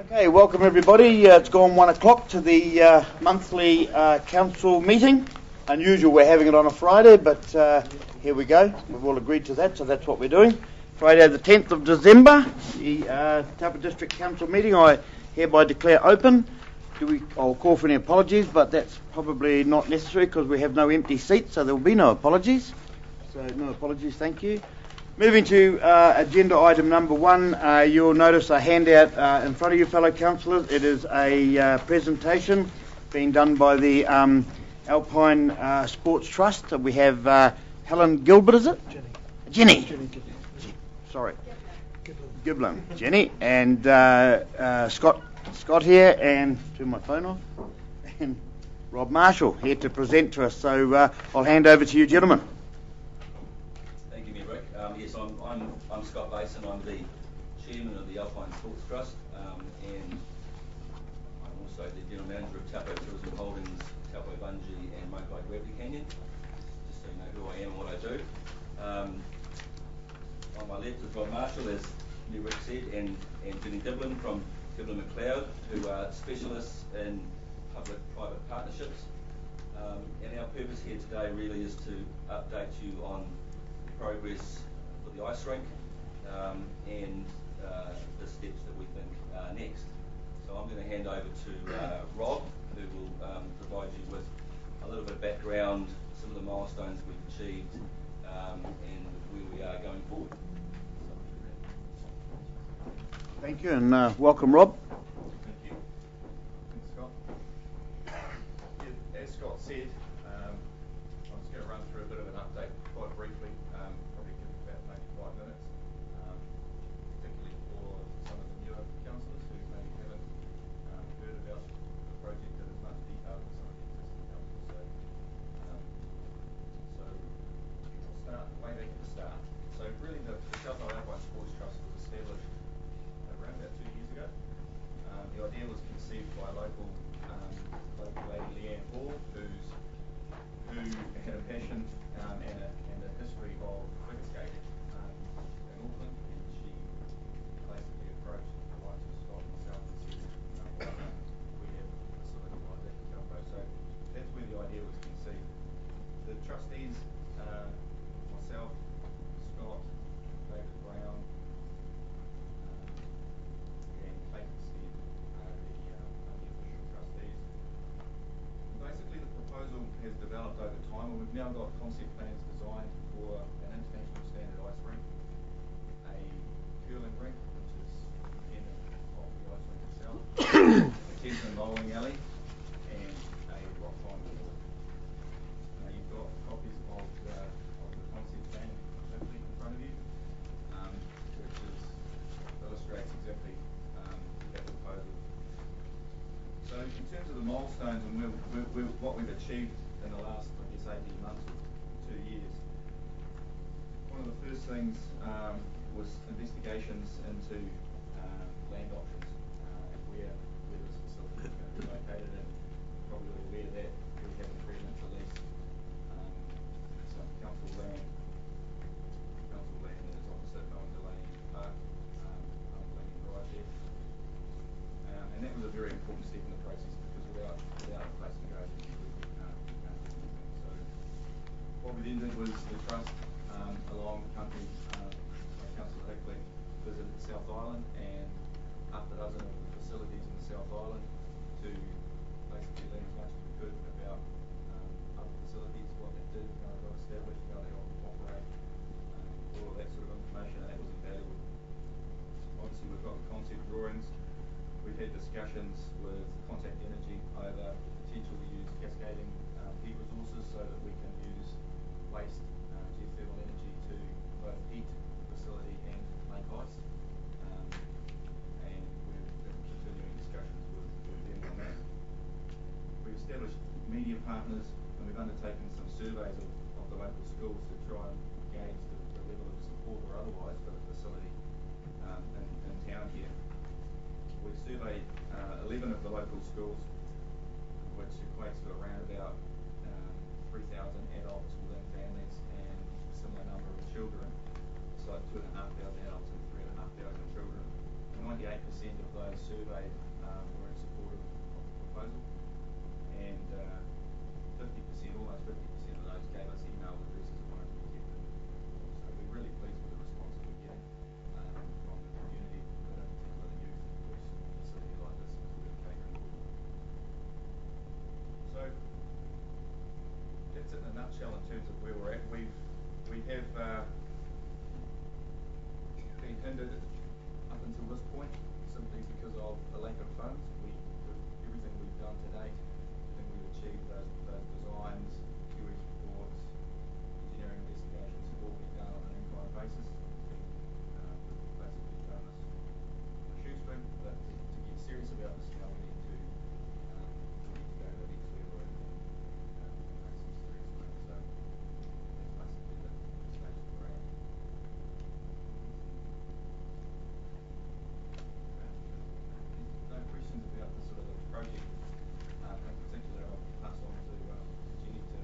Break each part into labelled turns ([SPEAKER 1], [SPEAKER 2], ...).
[SPEAKER 1] Okay, welcome everybody. It's gone 1 o'clock to the monthly council meeting. Unusual we're having it on a Friday, but here we go. We've all agreed to that, so that's what we're doing. Friday the 10th of December, the Taupo District Council meeting I hereby declare open. I'll call for any apologies, but that's probably not necessary because we have no empty seats, so there will be no apologies. So no apologies, thank you. Moving to agenda item number 1, you'll notice a handout in front of you, fellow councillors. It is a presentation being done by the Alpine Sports Trust. We have Helen Gilbert, is it? Jenny. Sorry. Giblin. Jenny. And Scott here, and turn my phone off. And Rob Marshall here to present to us. So I'll hand over to you, gentlemen.
[SPEAKER 2] Yes, I'm Scott Basin. I'm the chairman of the Alpine Sports Trust, and I'm also the general manager of Taupo Tourism Holdings, Taupo Bungee and Motorbike Gravity Canyon, just so you know who I am and what I do. On my left is Rob Marshall, as Rick said, and Jenny Diblin from Diblin McLeod, who are specialists in public-private partnerships. And our purpose here today really is to update you on progress for the ice rink and the steps that we think are next. So I'm going to hand over to Rob, who will provide you with a little bit of background, some of the milestones we've achieved, and where we are going forward.
[SPEAKER 1] Thank you, and welcome, Rob.
[SPEAKER 3] Thank you. Thanks, Scott. As Scott said, I'm just going to run through a bit of an update quite briefly, probably give about maybe 5 minutes, particularly for some of the newer councillors who maybe haven't heard about the project in as much detail as some of the existing councillors. So I'll start way back at the start. So really the South Island Alpine Sports Trust was established around about 2 years ago. The idea was conceived by local lady Leanne Hall, who had a passion and a history of figure skating in Auckland, and she basically approached the likes of Scott and myself and said, why don't we have a facility like that in Taupo? So that's where the idea was conceived. The trustees, myself, Scott, David Brown, and Clayton Stead are the official trustees. Basically, the proposal has developed over time, and we've now got concept plans designed for an international standard ice rink, a curling rink, which is independent of the ice rink itself, a Kesman bowling alley, and a rock climbing wall. You've got copies of the concept plan in front of you, which illustrates exactly that proposal. So in terms of the milestones and what we've achieved in the last, 18 months or 2 years, one of the first things was investigations into land options and where this facility is going to be located. And probably aware that we have an agreement to lease some council land that is opposite Mangakino Park, Mangakino Drive there. And that was a very important step in the process, because without a place to go, we can't do anything. So what we then did was the trust, along country, Councillor Hickley, visited the South Island and half a dozen of the facilities in the South Island to basically learn as much as we could about other facilities, what they did, how they got established, how they operate, all of that sort of information, and that was invaluable. Obviously, we've got the concept drawings. We've had discussions with Contact Energy over potential to use cascading heat resources so that we can use waste geothermal energy to both heat the facility and make ice. And we're continuing discussions with them on that. We've established media partners, and we've undertaken some surveys of the local schools to try and gauge the level of support or otherwise for the facility in town here. We've surveyed 11 of the local schools, which equates to around about 3,000 adults within families and a similar number of children, so 2,500 adults and 3,500 children. 98% of those the survey were in support of the proposal, and 50%, almost 50% of those gave us email addresses and wanted to protect them. So we're really pleased with the response that we're getting from the community, but in particular the youth, which a facility like this is really catering for. So that's it in a nutshell in terms of where we're at. We have been hindered up until this point simply because of the lack of funds. Everything we've done to date, everything we've achieved, those designs, QS reports, engineering investigations have all been done on an in-kind basis. We've basically done this on a shoestring, but to get serious about this now, we need to go to the next level and make some serious moves. So that's basically the stage that we're at. No questions about the sort of the project in particular. I'll pass on to Jenny to.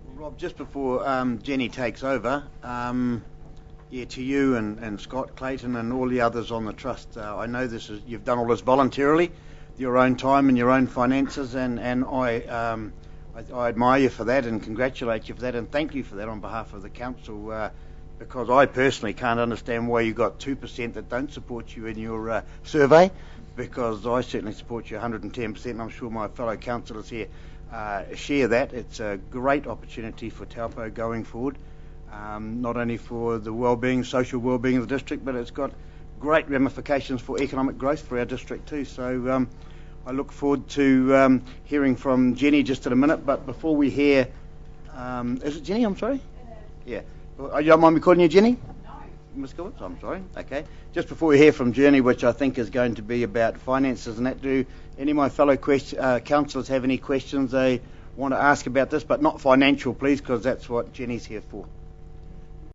[SPEAKER 1] Well, Rob, just before Jenny takes over, to you and Scott, Clayton, and all the others on the trust, I know you've done all this voluntarily, your own time and your own finances, and I admire you for that and congratulate you for that and thank you for that on behalf of the council. Because I personally can't understand why you got 2% that don't support you in your survey, because I certainly support you 110%, and I'm sure my fellow councillors here share that. It's a great opportunity for Taupo going forward, not only for the well-being, social well-being of the district, but it's got great ramifications for economic growth for our district too. So I look forward to hearing from Jenny just in a minute, but before we hear, is it Jenny? I'm sorry? Yeah. You don't mind me calling you Jenny?
[SPEAKER 4] No.
[SPEAKER 1] Ms. Gilbert? I'm sorry. Okay. Just before we hear from Jenny, which I think is going to be about finances and that, do any of my fellow councillors have any questions they want to ask about this, but not financial, please, because that's what Jenny's here for.